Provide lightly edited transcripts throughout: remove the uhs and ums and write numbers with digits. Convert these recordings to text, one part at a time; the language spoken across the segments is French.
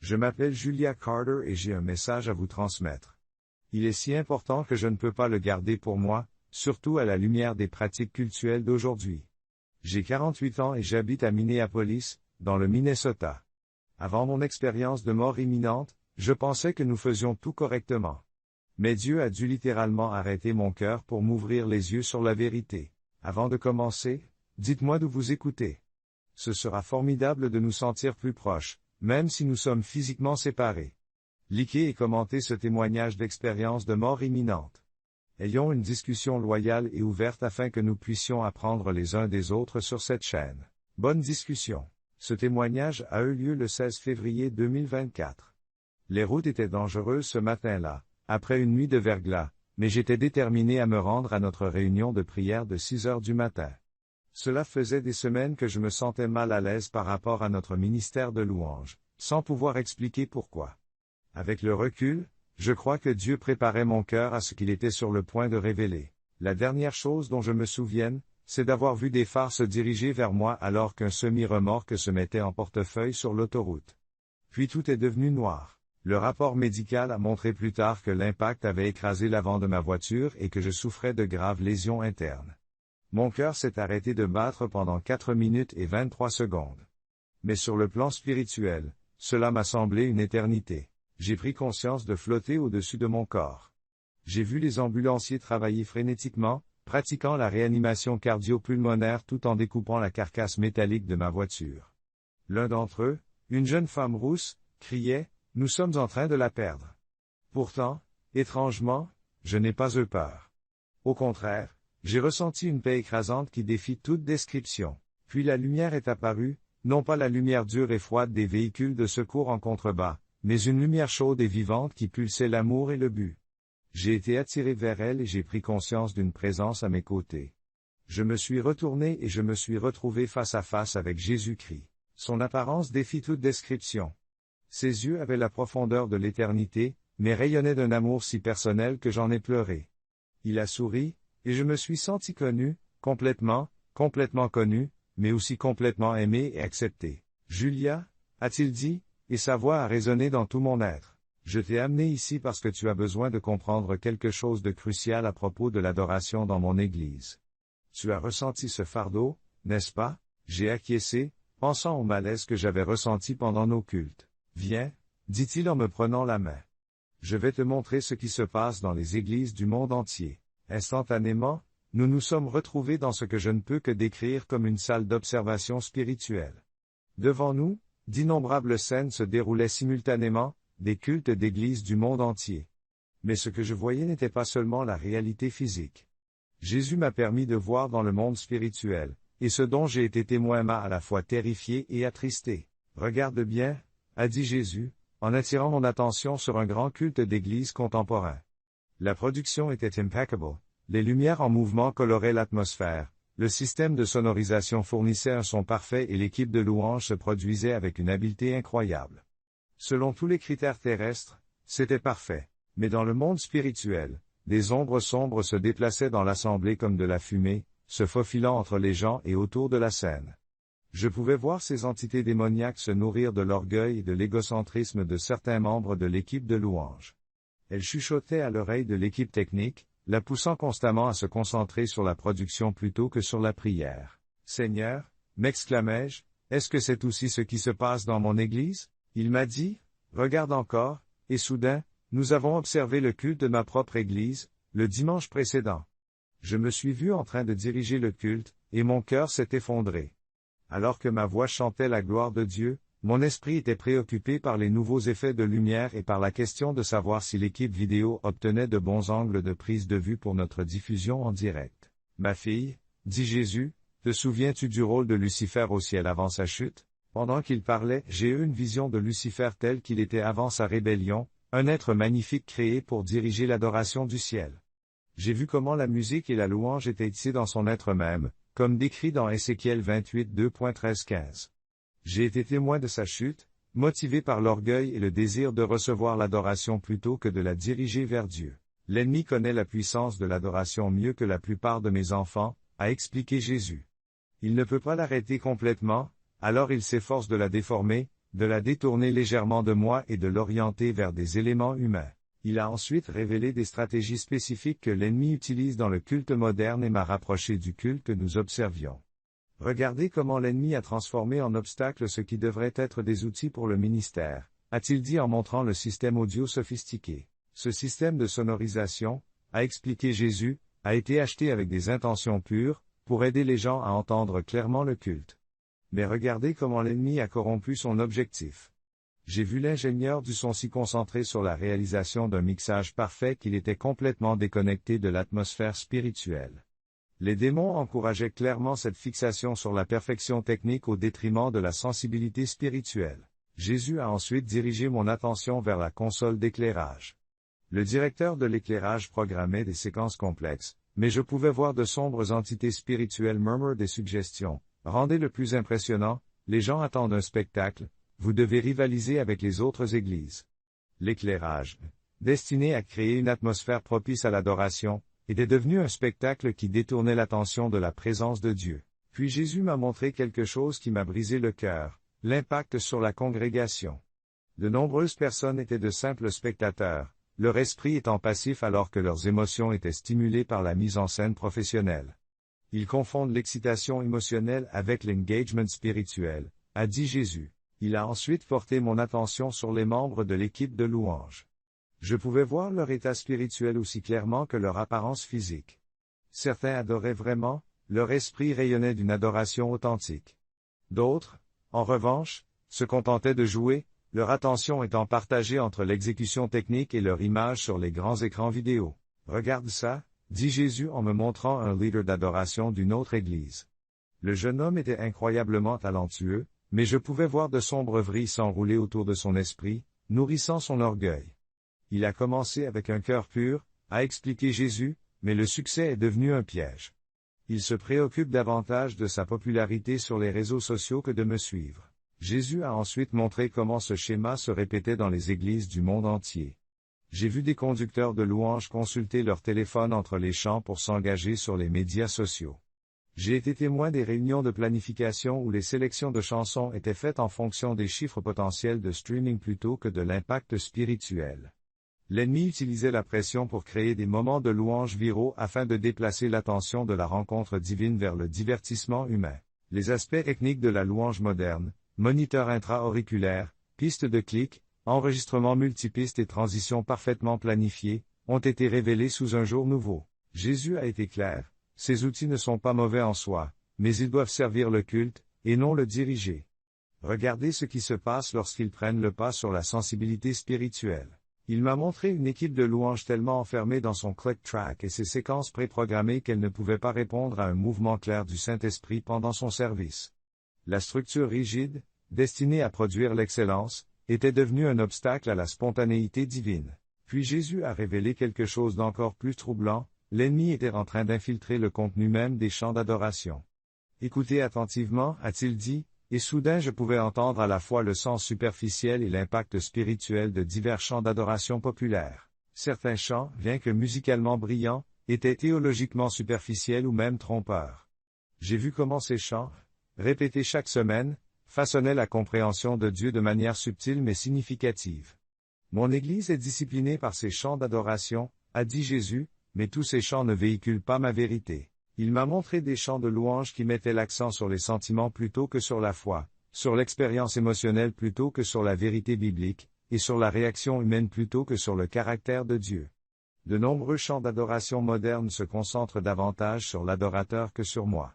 Je m'appelle Julia Carter et j'ai un message à vous transmettre. Il est si important que je ne peux pas le garder pour moi, surtout à la lumière des pratiques cultuelles d'aujourd'hui. J'ai 48 ans et j'habite à Minneapolis, dans le Minnesota. Avant mon expérience de mort imminente, je pensais que nous faisions tout correctement. Mais Dieu a dû littéralement arrêter mon cœur pour m'ouvrir les yeux sur la vérité. Avant de commencer, dites-moi d'où vous écoutez. Ce sera formidable de nous sentir plus proches, même si nous sommes physiquement séparés. Likez et commentez ce témoignage d'expérience de mort imminente. Ayons une discussion loyale et ouverte afin que nous puissions apprendre les uns des autres sur cette chaîne. Bonne discussion. Ce témoignage a eu lieu le 16 février 2024. Les routes étaient dangereuses ce matin-là, après une nuit de verglas, mais j'étais déterminé à me rendre à notre réunion de prière de 6 heures du matin. Cela faisait des semaines que je me sentais mal à l'aise par rapport à notre ministère de louange, sans pouvoir expliquer pourquoi. Avec le recul, je crois que Dieu préparait mon cœur à ce qu'il était sur le point de révéler. La dernière chose dont je me souvienne, c'est d'avoir vu des phares se diriger vers moi alors qu'un semi-remorque se mettait en portefeuille sur l'autoroute. Puis tout est devenu noir. Le rapport médical a montré plus tard que l'impact avait écrasé l'avant de ma voiture et que je souffrais de graves lésions internes. Mon cœur s'est arrêté de battre pendant 4 minutes et 23 secondes. Mais sur le plan spirituel, cela m'a semblé une éternité. J'ai pris conscience de flotter au-dessus de mon corps. J'ai vu les ambulanciers travailler frénétiquement, pratiquant la réanimation cardio-pulmonaire tout en découpant la carcasse métallique de ma voiture. L'un d'entre eux, une jeune femme rousse, criait « Nous sommes en train de la perdre ». Pourtant, étrangement, je n'ai pas eu peur. Au contraire, j'ai ressenti une paix écrasante qui défie toute description. Puis la lumière est apparue, non pas la lumière dure et froide des véhicules de secours en contrebas, mais une lumière chaude et vivante qui pulsait l'amour et le but. J'ai été attiré vers elle et j'ai pris conscience d'une présence à mes côtés. Je me suis retourné et je me suis retrouvé face à face avec Jésus-Christ. Son apparence défie toute description. Ses yeux avaient la profondeur de l'éternité, mais rayonnaient d'un amour si personnel que j'en ai pleuré. Il a souri, et je me suis senti connu, complètement connu, mais aussi complètement aimé et accepté. « Julia » a-t-il dit, et sa voix a résonné dans tout mon être. Je t'ai amené ici parce que tu as besoin de comprendre quelque chose de crucial à propos de l'adoration dans mon Église. Tu as ressenti ce fardeau, n'est-ce pas? J'ai acquiescé, pensant au malaise que j'avais ressenti pendant nos cultes. Viens, dit-il en me prenant la main. Je vais te montrer ce qui se passe dans les églises du monde entier. Instantanément, nous nous sommes retrouvés dans ce que je ne peux que décrire comme une salle d'observation spirituelle. Devant nous, d'innombrables scènes se déroulaient simultanément, des cultes d'églises du monde entier. Mais ce que je voyais n'était pas seulement la réalité physique. Jésus m'a permis de voir dans le monde spirituel, et ce dont j'ai été témoin m'a à la fois terrifié et attristé. Regarde bien, a dit Jésus, en attirant mon attention sur un grand culte d'église contemporain. La production était impeccable, les lumières en mouvement coloraient l'atmosphère. Le système de sonorisation fournissait un son parfait et l'équipe de louange se produisait avec une habileté incroyable. Selon tous les critères terrestres, c'était parfait. Mais dans le monde spirituel, des ombres sombres se déplaçaient dans l'assemblée comme de la fumée, se faufilant entre les gens et autour de la scène. Je pouvais voir ces entités démoniaques se nourrir de l'orgueil et de l'égocentrisme de certains membres de l'équipe de louange. Elles chuchotaient à l'oreille de l'équipe technique, la poussant constamment à se concentrer sur la production plutôt que sur la prière. « Seigneur, m'exclamai-je, est-ce que c'est aussi ce qui se passe dans mon Église ?» Il m'a dit, « Regarde encore », et soudain, nous avons observé le culte de ma propre Église, le dimanche précédent. Je me suis vu en train de diriger le culte, et mon cœur s'est effondré. Alors que ma voix chantait la gloire de Dieu, mon esprit était préoccupé par les nouveaux effets de lumière et par la question de savoir si l'équipe vidéo obtenait de bons angles de prise de vue pour notre diffusion en direct. « Ma fille, dit Jésus, te souviens-tu du rôle de Lucifer au ciel avant sa chute? Pendant qu'il parlait, j'ai eu une vision de Lucifer tel qu'il était avant sa rébellion, un être magnifique créé pour diriger l'adoration du ciel. J'ai vu comment la musique et la louange étaient ici dans son être même, comme décrit dans Ézéchiel 28 2.13-15. J'ai été témoin de sa chute, motivé par l'orgueil et le désir de recevoir l'adoration plutôt que de la diriger vers Dieu. L'ennemi connaît la puissance de l'adoration mieux que la plupart de mes enfants, a expliqué Jésus. Il ne peut pas l'arrêter complètement, alors il s'efforce de la déformer, de la détourner légèrement de moi et de l'orienter vers des éléments humains. Il a ensuite révélé des stratégies spécifiques que l'ennemi utilise dans le culte moderne et m'a rapproché du culte que nous observions. Regardez comment l'ennemi a transformé en obstacle ce qui devrait être des outils pour le ministère, a-t-il dit en montrant le système audio sophistiqué. Ce système de sonorisation, a expliqué Jésus, a été acheté avec des intentions pures, pour aider les gens à entendre clairement le culte. Mais regardez comment l'ennemi a corrompu son objectif. J'ai vu l'ingénieur du son si concentré sur la réalisation d'un mixage parfait qu'il était complètement déconnecté de l'atmosphère spirituelle. Les démons encourageaient clairement cette fixation sur la perfection technique au détriment de la sensibilité spirituelle. Jésus a ensuite dirigé mon attention vers la console d'éclairage. Le directeur de l'éclairage programmait des séquences complexes, mais je pouvais voir de sombres entités spirituelles murmurer des suggestions. Rendez le plus impressionnant, les gens attendent un spectacle, vous devez rivaliser avec les autres églises. L'éclairage, destiné à créer une atmosphère propice à l'adoration, était devenu un spectacle qui détournait l'attention de la présence de Dieu. Puis Jésus m'a montré quelque chose qui m'a brisé le cœur, l'impact sur la congrégation. De nombreuses personnes étaient de simples spectateurs, leur esprit étant passif alors que leurs émotions étaient stimulées par la mise en scène professionnelle. Ils confondent l'excitation émotionnelle avec l'engagement spirituel, a dit Jésus. Il a ensuite porté mon attention sur les membres de l'équipe de louange. Je pouvais voir leur état spirituel aussi clairement que leur apparence physique. Certains adoraient vraiment, leur esprit rayonnait d'une adoration authentique. D'autres, en revanche, se contentaient de jouer, leur attention étant partagée entre l'exécution technique et leur image sur les grands écrans vidéo. Regarde ça, dit Jésus en me montrant un leader d'adoration d'une autre église. Le jeune homme était incroyablement talentueux, mais je pouvais voir de sombres vrilles s'enrouler autour de son esprit, nourrissant son orgueil. Il a commencé avec un cœur pur, a expliqué Jésus, mais le succès est devenu un piège. Il se préoccupe davantage de sa popularité sur les réseaux sociaux que de me suivre. Jésus a ensuite montré comment ce schéma se répétait dans les églises du monde entier. J'ai vu des conducteurs de louanges consulter leur téléphone entre les chants pour s'engager sur les médias sociaux. J'ai été témoin des réunions de planification où les sélections de chansons étaient faites en fonction des chiffres potentiels de streaming plutôt que de l'impact spirituel. L'ennemi utilisait la pression pour créer des moments de louange viraux afin de déplacer l'attention de la rencontre divine vers le divertissement humain. Les aspects techniques de la louange moderne, moniteur intra-auriculaire, pistes de clics, enregistrements multipistes et transitions parfaitement planifiées, ont été révélés sous un jour nouveau. Jésus a été clair. Ces outils ne sont pas mauvais en soi, mais ils doivent servir le culte, et non le diriger. Regardez ce qui se passe lorsqu'ils prennent le pas sur la sensibilité spirituelle. Il m'a montré une équipe de louanges tellement enfermée dans son click track et ses séquences préprogrammées qu'elle ne pouvait pas répondre à un mouvement clair du Saint-Esprit pendant son service. La structure rigide, destinée à produire l'excellence, était devenue un obstacle à la spontanéité divine. Puis Jésus a révélé quelque chose d'encore plus troublant. L'ennemi était en train d'infiltrer le contenu même des chants d'adoration. Écoutez attentivement, a-t-il dit, et soudain je pouvais entendre à la fois le sens superficiel et l'impact spirituel de divers chants d'adoration populaires. Certains chants, bien que musicalement brillants, étaient théologiquement superficiels ou même trompeurs. J'ai vu comment ces chants, répétés chaque semaine, façonnaient la compréhension de Dieu de manière subtile mais significative. Mon Église est disciplinée par ces chants d'adoration, a dit Jésus, mais tous ces chants ne véhiculent pas ma vérité. Il m'a montré des chants de louange qui mettaient l'accent sur les sentiments plutôt que sur la foi, sur l'expérience émotionnelle plutôt que sur la vérité biblique, et sur la réaction humaine plutôt que sur le caractère de Dieu. De nombreux chants d'adoration modernes se concentrent davantage sur l'adorateur que sur moi.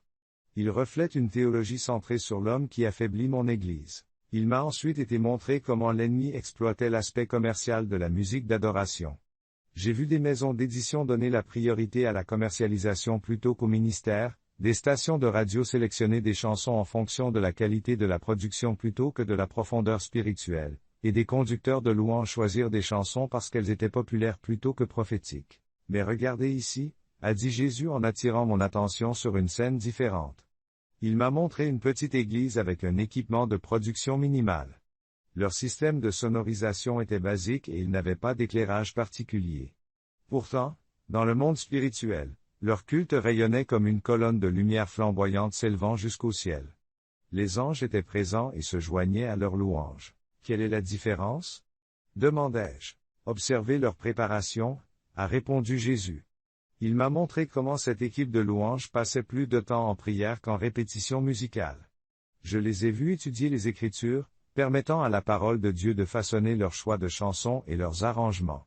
Ils reflètent une théologie centrée sur l'homme qui affaiblit mon Église. Il m'a ensuite été montré comment l'ennemi exploitait l'aspect commercial de la musique d'adoration. J'ai vu des maisons d'édition donner la priorité à la commercialisation plutôt qu'au ministère, des stations de radio sélectionner des chansons en fonction de la qualité de la production plutôt que de la profondeur spirituelle, et des conducteurs de louanges choisir des chansons parce qu'elles étaient populaires plutôt que prophétiques. Mais regardez ici, a dit Jésus en attirant mon attention sur une scène différente. Il m'a montré une petite église avec un équipement de production minimal. Leur système de sonorisation était basique et ils n'avaient pas d'éclairage particulier. Pourtant, dans le monde spirituel, leur culte rayonnait comme une colonne de lumière flamboyante s'élevant jusqu'au ciel. Les anges étaient présents et se joignaient à leur louange. Quelle est la différence? Demandai-je. Observez leur préparation, a répondu Jésus. Il m'a montré comment cette équipe de louanges passait plus de temps en prière qu'en répétition musicale. Je les ai vus étudier les Écritures, permettant à la parole de Dieu de façonner leur choix de chansons et leurs arrangements.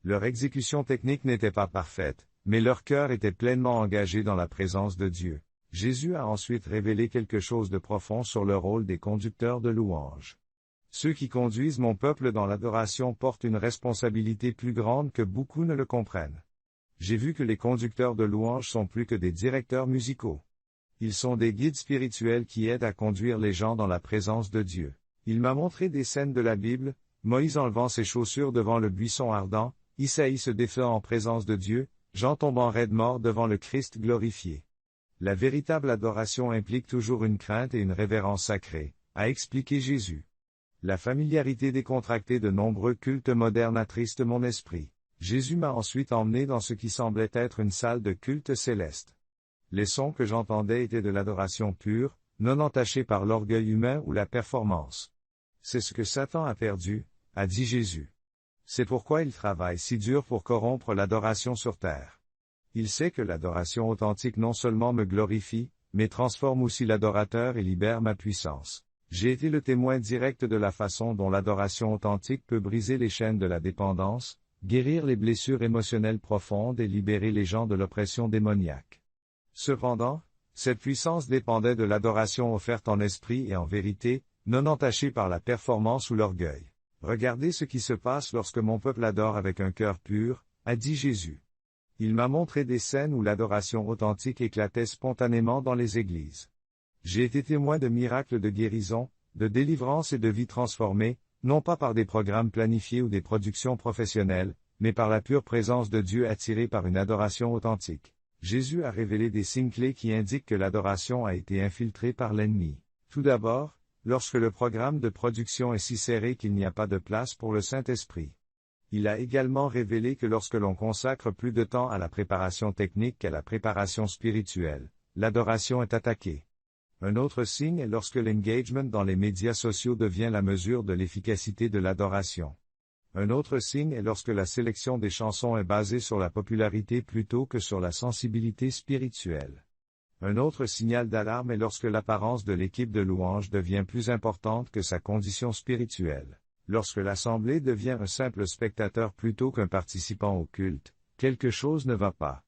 Leur exécution technique n'était pas parfaite, mais leur cœur était pleinement engagé dans la présence de Dieu. Jésus a ensuite révélé quelque chose de profond sur le rôle des conducteurs de louanges. Ceux qui conduisent mon peuple dans l'adoration portent une responsabilité plus grande que beaucoup ne le comprennent. J'ai vu que les conducteurs de louanges sont plus que des directeurs musicaux. Ils sont des guides spirituels qui aident à conduire les gens dans la présence de Dieu. Il m'a montré des scènes de la Bible, Moïse enlevant ses chaussures devant le buisson ardent, Isaïe se défiant en présence de Dieu, Jean tombant raide mort devant le Christ glorifié. La véritable adoration implique toujours une crainte et une révérence sacrée, a expliqué Jésus. La familiarité décontractée de nombreux cultes modernes attriste mon esprit. Jésus m'a ensuite emmené dans ce qui semblait être une salle de culte céleste. Les sons que j'entendais étaient de l'adoration pure, non entachée par l'orgueil humain ou la performance. C'est ce que Satan a perdu, a dit Jésus. C'est pourquoi il travaille si dur pour corrompre l'adoration sur terre. Il sait que l'adoration authentique non seulement me glorifie, mais transforme aussi l'adorateur et libère ma puissance. J'ai été le témoin direct de la façon dont l'adoration authentique peut briser les chaînes de la dépendance, guérir les blessures émotionnelles profondes et libérer les gens de l'oppression démoniaque. Cependant, cette puissance dépendait de l'adoration offerte en esprit et en vérité, non entachée par la performance ou l'orgueil. Regardez ce qui se passe lorsque mon peuple adore avec un cœur pur, a dit Jésus. Il m'a montré des scènes où l'adoration authentique éclatait spontanément dans les églises. J'ai été témoin de miracles de guérison, de délivrance et de vie transformée, non pas par des programmes planifiés ou des productions professionnelles, mais par la pure présence de Dieu attirée par une adoration authentique. Jésus a révélé des signes clés qui indiquent que l'adoration a été infiltrée par l'ennemi. Tout d'abord, lorsque le programme de production est si serré qu'il n'y a pas de place pour le Saint-Esprit. Il a également révélé que lorsque l'on consacre plus de temps à la préparation technique qu'à la préparation spirituelle, l'adoration est attaquée. Un autre signe est lorsque l'engagement dans les médias sociaux devient la mesure de l'efficacité de l'adoration. Un autre signe est lorsque la sélection des chansons est basée sur la popularité plutôt que sur la sensibilité spirituelle. Un autre signal d'alarme est lorsque l'apparence de l'équipe de louange devient plus importante que sa condition spirituelle. Lorsque l'assemblée devient un simple spectateur plutôt qu'un participant au culte, quelque chose ne va pas.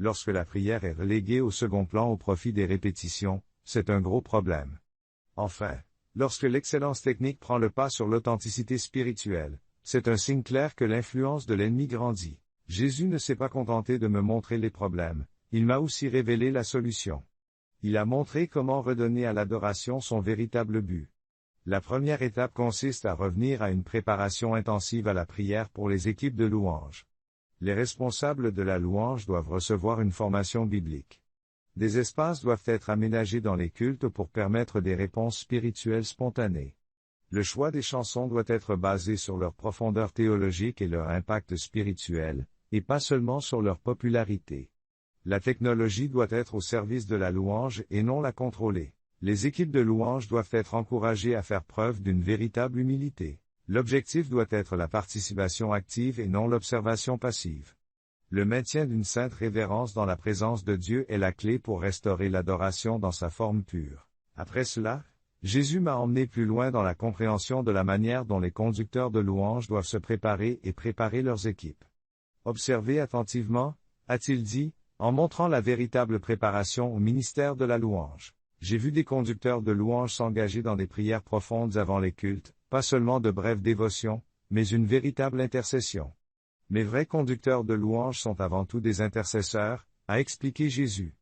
Lorsque la prière est reléguée au second plan au profit des répétitions, c'est un gros problème. Enfin, lorsque l'excellence technique prend le pas sur l'authenticité spirituelle, c'est un signe clair que l'influence de l'ennemi grandit. Jésus ne s'est pas contenté de me montrer les problèmes, il m'a aussi révélé la solution. Il a montré comment redonner à l'adoration son véritable but. La première étape consiste à revenir à une préparation intensive à la prière pour les équipes de louange. Les responsables de la louange doivent recevoir une formation biblique. Des espaces doivent être aménagés dans les cultes pour permettre des réponses spirituelles spontanées. Le choix des chansons doit être basé sur leur profondeur théologique et leur impact spirituel, et pas seulement sur leur popularité. La technologie doit être au service de la louange et non la contrôler. Les équipes de louange doivent être encouragées à faire preuve d'une véritable humilité. L'objectif doit être la participation active et non l'observation passive. Le maintien d'une sainte révérence dans la présence de Dieu est la clé pour restaurer l'adoration dans sa forme pure. Après cela, Jésus m'a emmené plus loin dans la compréhension de la manière dont les conducteurs de louange doivent se préparer et préparer leurs équipes. Observez attentivement, a-t-il dit, en montrant la véritable préparation au ministère de la louange. J'ai vu des conducteurs de louange s'engager dans des prières profondes avant les cultes, pas seulement de brèves dévotions, mais une véritable intercession. Mes vrais conducteurs de louange sont avant tout des intercesseurs, a expliqué Jésus.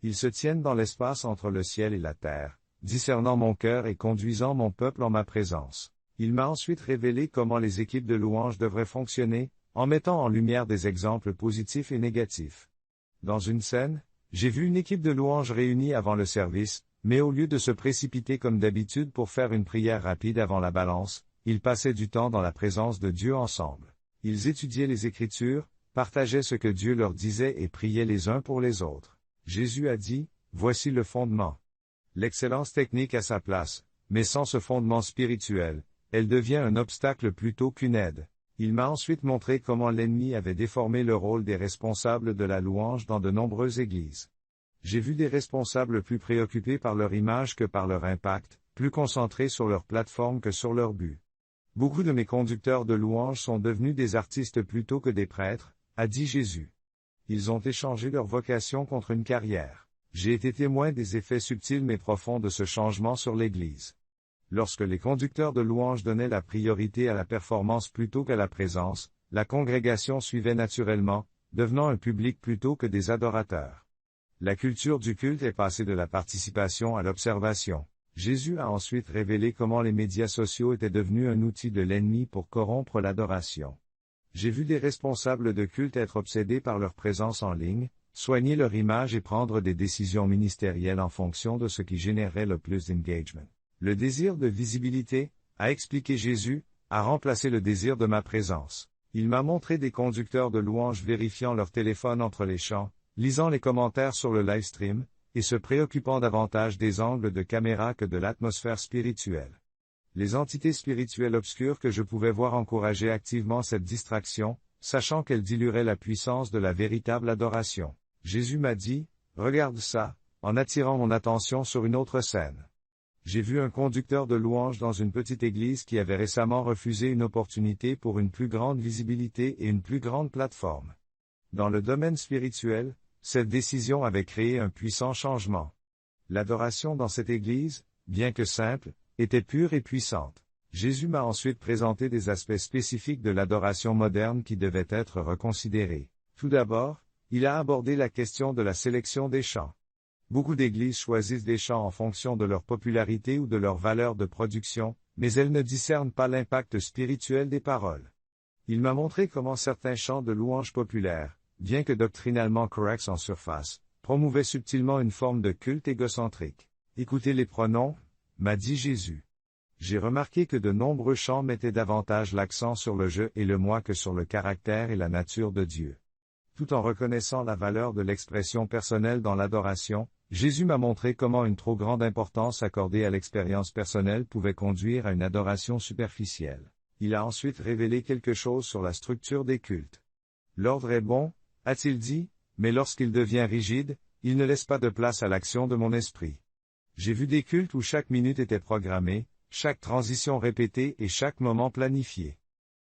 Ils se tiennent dans l'espace entre le ciel et la terre, discernant mon cœur et conduisant mon peuple en ma présence. Il m'a ensuite révélé comment les équipes de louange devraient fonctionner, en mettant en lumière des exemples positifs et négatifs. Dans une scène, j'ai vu une équipe de louange réunie avant le service, mais au lieu de se précipiter comme d'habitude pour faire une prière rapide avant la balance, ils passaient du temps dans la présence de Dieu ensemble. Ils étudiaient les Écritures, partageaient ce que Dieu leur disait et priaient les uns pour les autres. Jésus a dit, « Voici le fondement. L'excellence technique a sa place, mais sans ce fondement spirituel, elle devient un obstacle plutôt qu'une aide. Il m'a ensuite montré comment l'ennemi avait déformé le rôle des responsables de la louange dans de nombreuses églises. J'ai vu des responsables plus préoccupés par leur image que par leur impact, plus concentrés sur leur plateforme que sur leur but. Beaucoup de mes conducteurs de louange sont devenus des artistes plutôt que des prêtres, a dit Jésus. Ils ont échangé leur vocation contre une carrière. J'ai été témoin des effets subtils mais profonds de ce changement sur l'Église. Lorsque les conducteurs de louange donnaient la priorité à la performance plutôt qu'à la présence, la congrégation suivait naturellement, devenant un public plutôt que des adorateurs. La culture du culte est passée de la participation à l'observation. Jésus a ensuite révélé comment les médias sociaux étaient devenus un outil de l'ennemi pour corrompre l'adoration. J'ai vu des responsables de culte être obsédés par leur présence en ligne, soigner leur image et prendre des décisions ministérielles en fonction de ce qui générait le plus d'engagement. Le désir de visibilité, a expliqué Jésus, a remplacé le désir de ma présence. Il m'a montré des conducteurs de louanges vérifiant leur téléphone entre les chants, lisant les commentaires sur le live stream, et se préoccupant davantage des angles de caméra que de l'atmosphère spirituelle. Les entités spirituelles obscures que je pouvais voir encourageaient activement cette distraction, sachant qu'elle diluerait la puissance de la véritable adoration. Jésus m'a dit, « Regarde ça », en attirant mon attention sur une autre scène. J'ai vu un conducteur de louange dans une petite église qui avait récemment refusé une opportunité pour une plus grande visibilité et une plus grande plateforme. Dans le domaine spirituel, cette décision avait créé un puissant changement. L'adoration dans cette église, bien que simple, était pure et puissante. Jésus m'a ensuite présenté des aspects spécifiques de l'adoration moderne qui devaient être reconsidérés. Tout d'abord, il a abordé la question de la sélection des chants. Beaucoup d'églises choisissent des chants en fonction de leur popularité ou de leur valeur de production, mais elles ne discernent pas l'impact spirituel des paroles. Il m'a montré comment certains chants de louange populaires, bien que doctrinalement corrects en surface, promouvaient subtilement une forme de culte égocentrique. Écoutez les pronoms, m'a dit Jésus. J'ai remarqué que de nombreux chants mettaient davantage l'accent sur le je et le moi que sur le caractère et la nature de Dieu. Tout en reconnaissant la valeur de l'expression personnelle dans l'adoration, Jésus m'a montré comment une trop grande importance accordée à l'expérience personnelle pouvait conduire à une adoration superficielle. Il a ensuite révélé quelque chose sur la structure des cultes. L'ordre est bon, a-t-il dit, mais lorsqu'il devient rigide, il ne laisse pas de place à l'action de mon esprit. J'ai vu des cultes où chaque minute était programmée, chaque transition répétée et chaque moment planifié.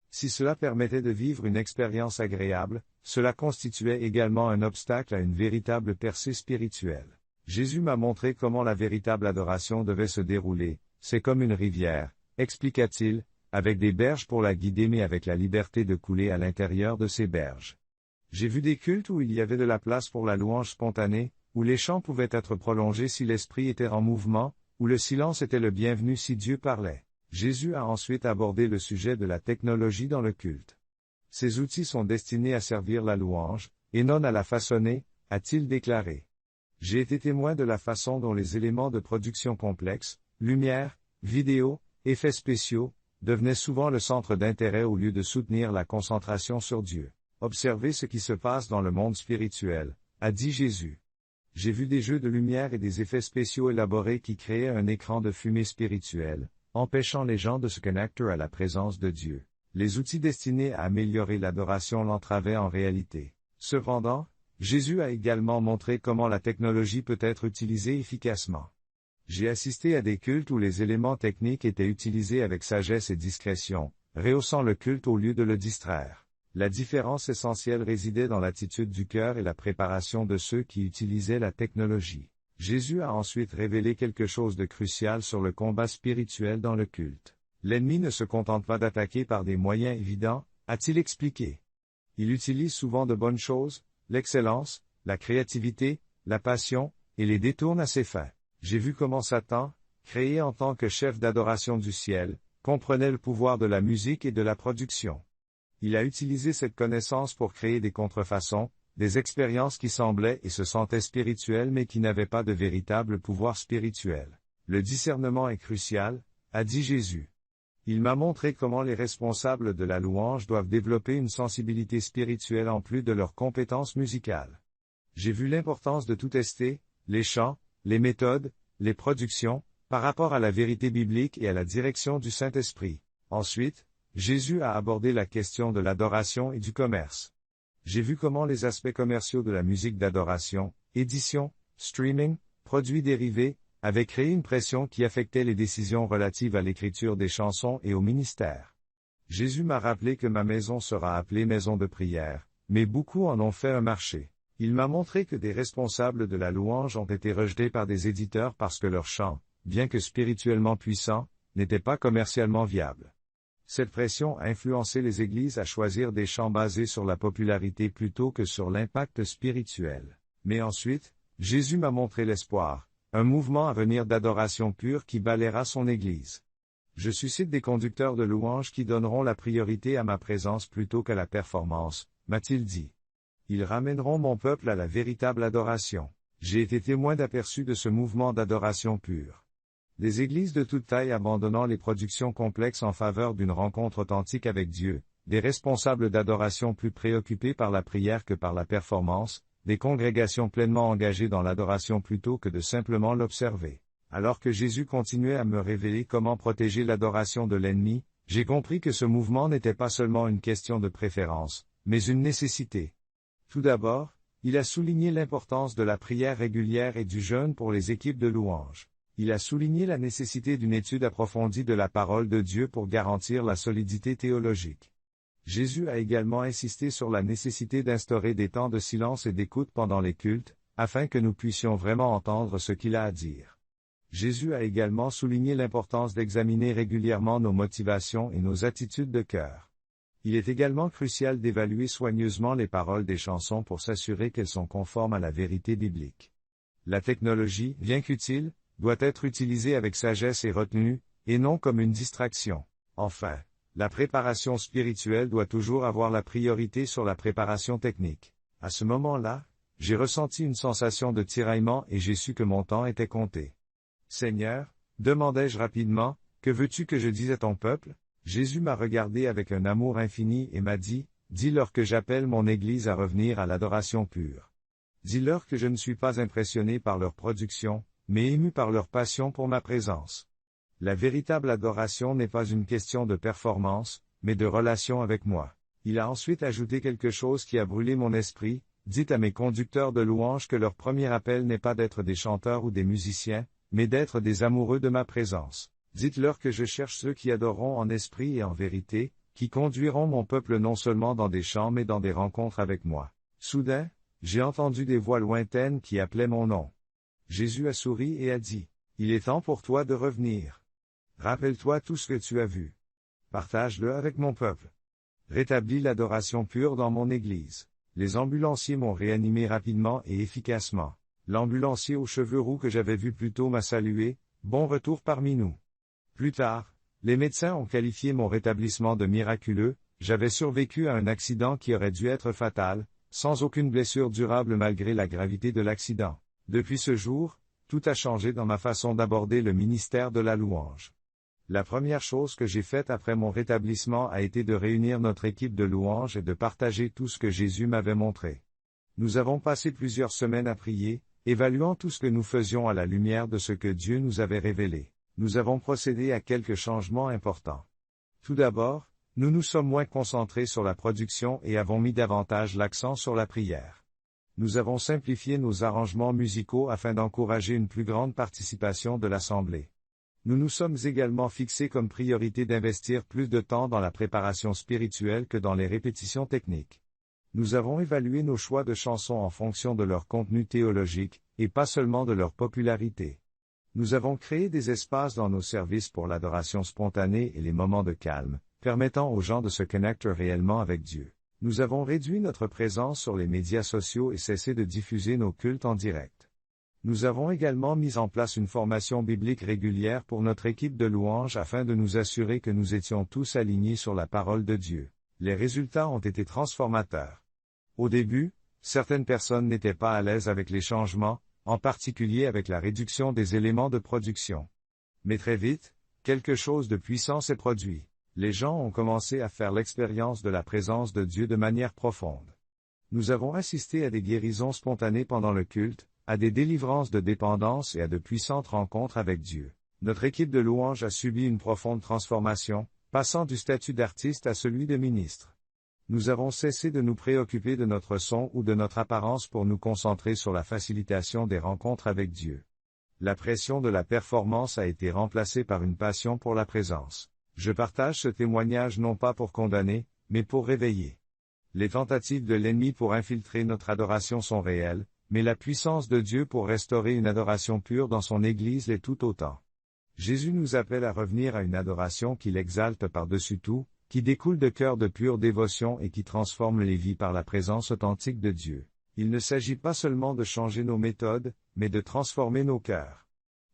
Si cela permettait de vivre une expérience agréable, cela constituait également un obstacle à une véritable percée spirituelle. Jésus m'a montré comment la véritable adoration devait se dérouler, c'est comme une rivière, expliqua-t-il, avec des berges pour la guider mais avec la liberté de couler à l'intérieur de ces berges. J'ai vu des cultes où il y avait de la place pour la louange spontanée, où les chants pouvaient être prolongés si l'esprit était en mouvement, où le silence était le bienvenu si Dieu parlait. Jésus a ensuite abordé le sujet de la technologie dans le culte. Ces outils sont destinés à servir la louange, et non à la façonner, a-t-il déclaré. J'ai été témoin de la façon dont les éléments de production complexes, lumière, vidéo, effets spéciaux, devenaient souvent le centre d'intérêt au lieu de soutenir la concentration sur Dieu. Observez ce qui se passe dans le monde spirituel, a dit Jésus. J'ai vu des jeux de lumière et des effets spéciaux élaborés qui créaient un écran de fumée spirituelle, empêchant les gens de se connecter à la présence de Dieu. Les outils destinés à améliorer l'adoration l'entravaient en réalité. Cependant, Jésus a également montré comment la technologie peut être utilisée efficacement. J'ai assisté à des cultes où les éléments techniques étaient utilisés avec sagesse et discrétion, rehaussant le culte au lieu de le distraire. La différence essentielle résidait dans l'attitude du cœur et la préparation de ceux qui utilisaient la technologie. Jésus a ensuite révélé quelque chose de crucial sur le combat spirituel dans le culte. L'ennemi ne se contente pas d'attaquer par des moyens évidents, a-t-il expliqué. Il utilise souvent de bonnes choses, l'excellence, la créativité, la passion, et les détourne à ses fins. J'ai vu comment Satan, créé en tant que chef d'adoration du ciel, comprenait le pouvoir de la musique et de la production. Il a utilisé cette connaissance pour créer des contrefaçons, des expériences qui semblaient et se sentaient spirituelles mais qui n'avaient pas de véritable pouvoir spirituel. Le discernement est crucial, a dit Jésus. Il m'a montré comment les responsables de la louange doivent développer une sensibilité spirituelle en plus de leurs compétences musicales. J'ai vu l'importance de tout tester, les chants, les méthodes, les productions, par rapport à la vérité biblique et à la direction du Saint-Esprit. Ensuite, Jésus a abordé la question de l'adoration et du commerce. J'ai vu comment les aspects commerciaux de la musique d'adoration, édition, streaming, produits dérivés, avaient créé une pression qui affectait les décisions relatives à l'écriture des chansons et au ministère. Jésus m'a rappelé que ma maison sera appelée maison de prière, mais beaucoup en ont fait un marché. Il m'a montré que des responsables de la louange ont été rejetés par des éditeurs parce que leurs chants, bien que spirituellement puissants, n'étaient pas commercialement viables. Cette pression a influencé les églises à choisir des chants basés sur la popularité plutôt que sur l'impact spirituel. Mais ensuite, Jésus m'a montré l'espoir, un mouvement à venir d'adoration pure qui balayera son église. Je suscite des conducteurs de louanges qui donneront la priorité à ma présence plutôt qu'à la performance, m'a-t-il dit. Ils ramèneront mon peuple à la véritable adoration. J'ai été témoin d'aperçus de ce mouvement d'adoration pure. Des églises de toute taille abandonnant les productions complexes en faveur d'une rencontre authentique avec Dieu, des responsables d'adoration plus préoccupés par la prière que par la performance, des congrégations pleinement engagées dans l'adoration plutôt que de simplement l'observer. Alors que Jésus continuait à me révéler comment protéger l'adoration de l'ennemi, j'ai compris que ce mouvement n'était pas seulement une question de préférence, mais une nécessité. Tout d'abord, il a souligné l'importance de la prière régulière et du jeûne pour les équipes de louanges. Il a souligné la nécessité d'une étude approfondie de la parole de Dieu pour garantir la solidité théologique. Jésus a également insisté sur la nécessité d'instaurer des temps de silence et d'écoute pendant les cultes, afin que nous puissions vraiment entendre ce qu'il a à dire. Jésus a également souligné l'importance d'examiner régulièrement nos motivations et nos attitudes de cœur. Il est également crucial d'évaluer soigneusement les paroles des chansons pour s'assurer qu'elles sont conformes à la vérité biblique. La technologie, bien qu'utile, doit être utilisée avec sagesse et retenue, et non comme une distraction. Enfin, la préparation spirituelle doit toujours avoir la priorité sur la préparation technique. À ce moment-là, j'ai ressenti une sensation de tiraillement et j'ai su que mon temps était compté. Seigneur, demandai-je rapidement, que veux-tu que je dise à ton peuple? Jésus m'a regardé avec un amour infini et m'a dit, dis-leur que j'appelle mon Église à revenir à l'adoration pure. Dis-leur que je ne suis pas impressionné par leur production, mais ému par leur passion pour ma présence. La véritable adoration n'est pas une question de performance, mais de relation avec moi. Il a ensuite ajouté quelque chose qui a brûlé mon esprit, dites à mes conducteurs de louanges que leur premier appel n'est pas d'être des chanteurs ou des musiciens, mais d'être des amoureux de ma présence. Dites-leur que je cherche ceux qui adoreront en esprit et en vérité, qui conduiront mon peuple non seulement dans des chants mais dans des rencontres avec moi. Soudain, j'ai entendu des voix lointaines qui appelaient mon nom. Jésus a souri et a dit, « Il est temps pour toi de revenir. Rappelle-toi tout ce que tu as vu. Partage-le avec mon peuple. Rétablis l'adoration pure dans mon Église. » Les ambulanciers m'ont réanimé rapidement et efficacement. L'ambulancier aux cheveux roux que j'avais vu plus tôt m'a salué, « Bon retour parmi nous. » Plus tard, les médecins ont qualifié mon rétablissement de miraculeux, j'avais survécu à un accident qui aurait dû être fatal, sans aucune blessure durable malgré la gravité de l'accident. Depuis ce jour, tout a changé dans ma façon d'aborder le ministère de la louange. La première chose que j'ai faite après mon rétablissement a été de réunir notre équipe de louanges et de partager tout ce que Jésus m'avait montré. Nous avons passé plusieurs semaines à prier, évaluant tout ce que nous faisions à la lumière de ce que Dieu nous avait révélé. Nous avons procédé à quelques changements importants. Tout d'abord, nous nous sommes moins concentrés sur la production et avons mis davantage l'accent sur la prière. Nous avons simplifié nos arrangements musicaux afin d'encourager une plus grande participation de l'Assemblée. Nous nous sommes également fixés comme priorité d'investir plus de temps dans la préparation spirituelle que dans les répétitions techniques. Nous avons évalué nos choix de chansons en fonction de leur contenu théologique, et pas seulement de leur popularité. Nous avons créé des espaces dans nos services pour l'adoration spontanée et les moments de calme, permettant aux gens de se connecter réellement avec Dieu. Nous avons réduit notre présence sur les médias sociaux et cessé de diffuser nos cultes en direct. Nous avons également mis en place une formation biblique régulière pour notre équipe de louanges afin de nous assurer que nous étions tous alignés sur la parole de Dieu. Les résultats ont été transformateurs. Au début, certaines personnes n'étaient pas à l'aise avec les changements, en particulier avec la réduction des éléments de production. Mais très vite, quelque chose de puissant s'est produit. Les gens ont commencé à faire l'expérience de la présence de Dieu de manière profonde. Nous avons assisté à des guérisons spontanées pendant le culte, à des délivrances de dépendance et à de puissantes rencontres avec Dieu. Notre équipe de louanges a subi une profonde transformation, passant du statut d'artiste à celui de ministre. Nous avons cessé de nous préoccuper de notre son ou de notre apparence pour nous concentrer sur la facilitation des rencontres avec Dieu. La pression de la performance a été remplacée par une passion pour la présence. Je partage ce témoignage non pas pour condamner, mais pour réveiller. Les tentatives de l'ennemi pour infiltrer notre adoration sont réelles, mais la puissance de Dieu pour restaurer une adoration pure dans son Église l'est tout autant. Jésus nous appelle à revenir à une adoration qui l'exalte par-dessus tout, qui découle de cœurs de pure dévotion et qui transforme les vies par la présence authentique de Dieu. Il ne s'agit pas seulement de changer nos méthodes, mais de transformer nos cœurs.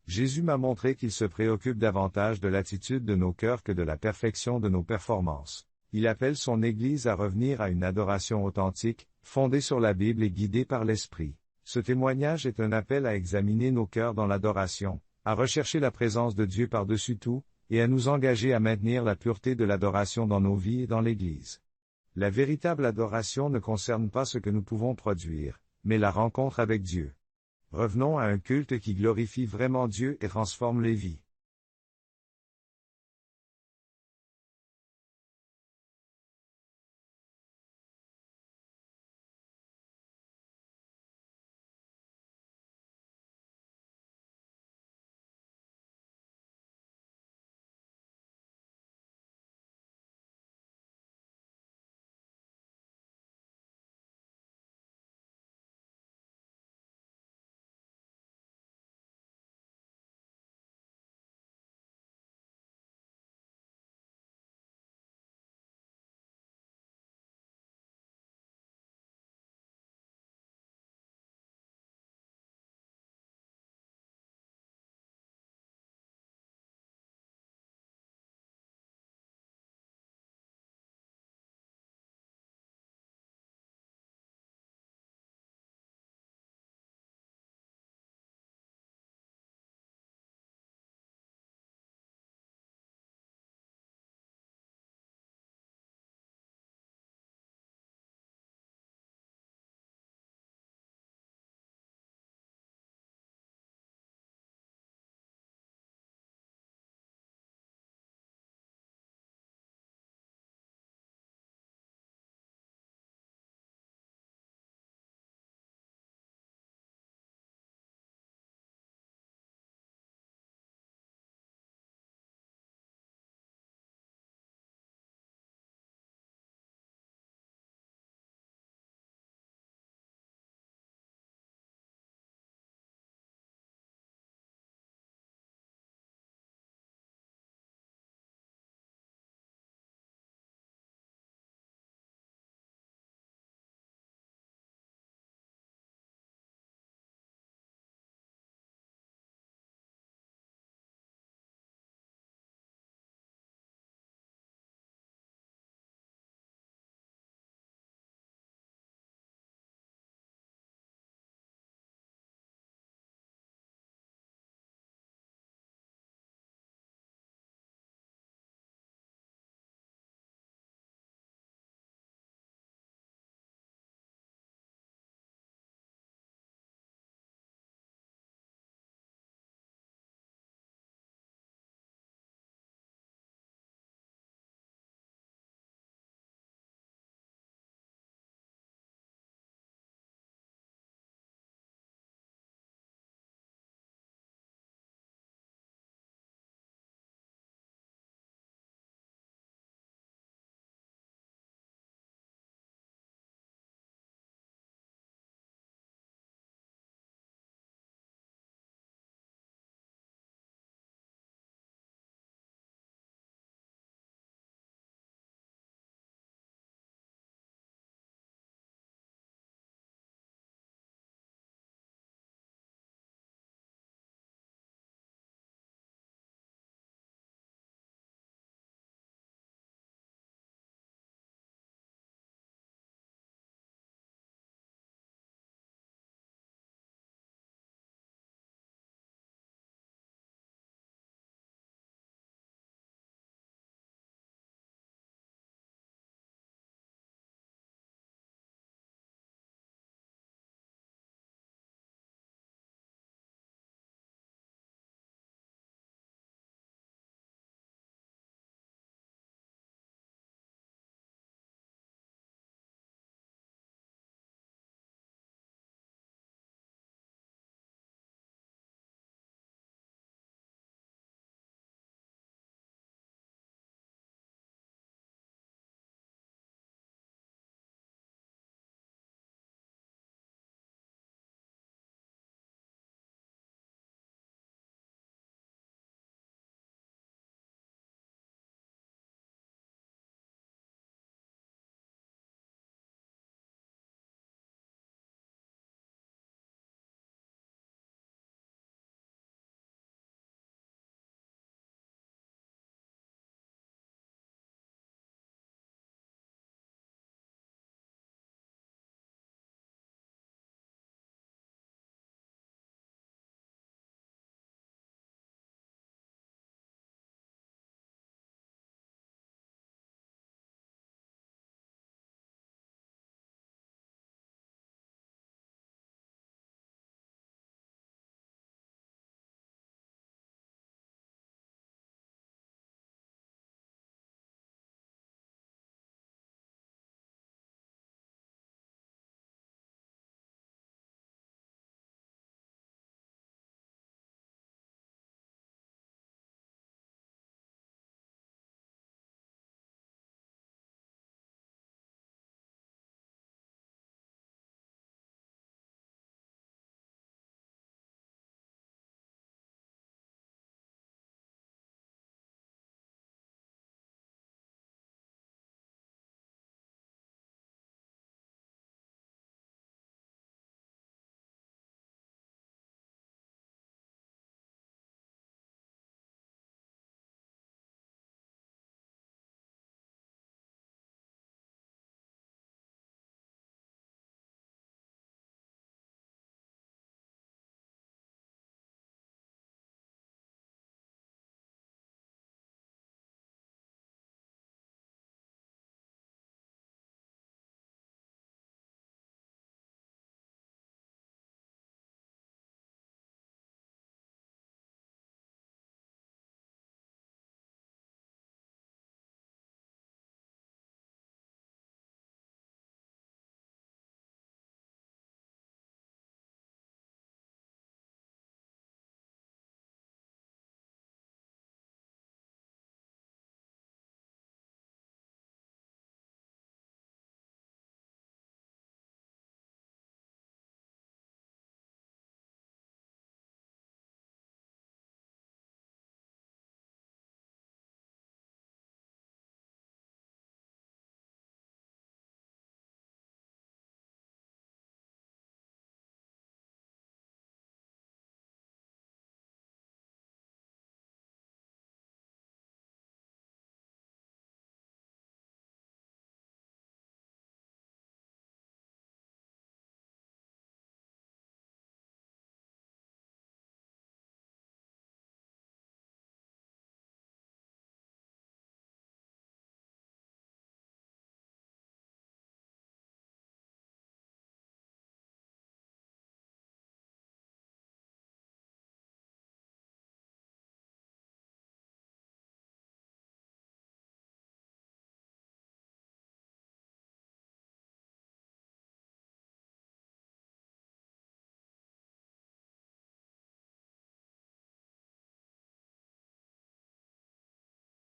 Jésus m'a montré qu'il se préoccupe davantage de l'attitude de nos cœurs que de la perfection de nos performances. Il appelle son Église à revenir à une adoration authentique, fondée sur la Bible et guidée par l'Esprit. Ce témoignage est un appel à examiner nos cœurs dans l'adoration, à rechercher la présence de Dieu par-dessus tout, et à nous engager à maintenir la pureté de l'adoration dans nos vies et dans l'Église. La véritable adoration ne concerne pas ce que nous pouvons produire, mais la rencontre avec Dieu. Revenons à un culte qui glorifie vraiment Dieu et transforme les vies.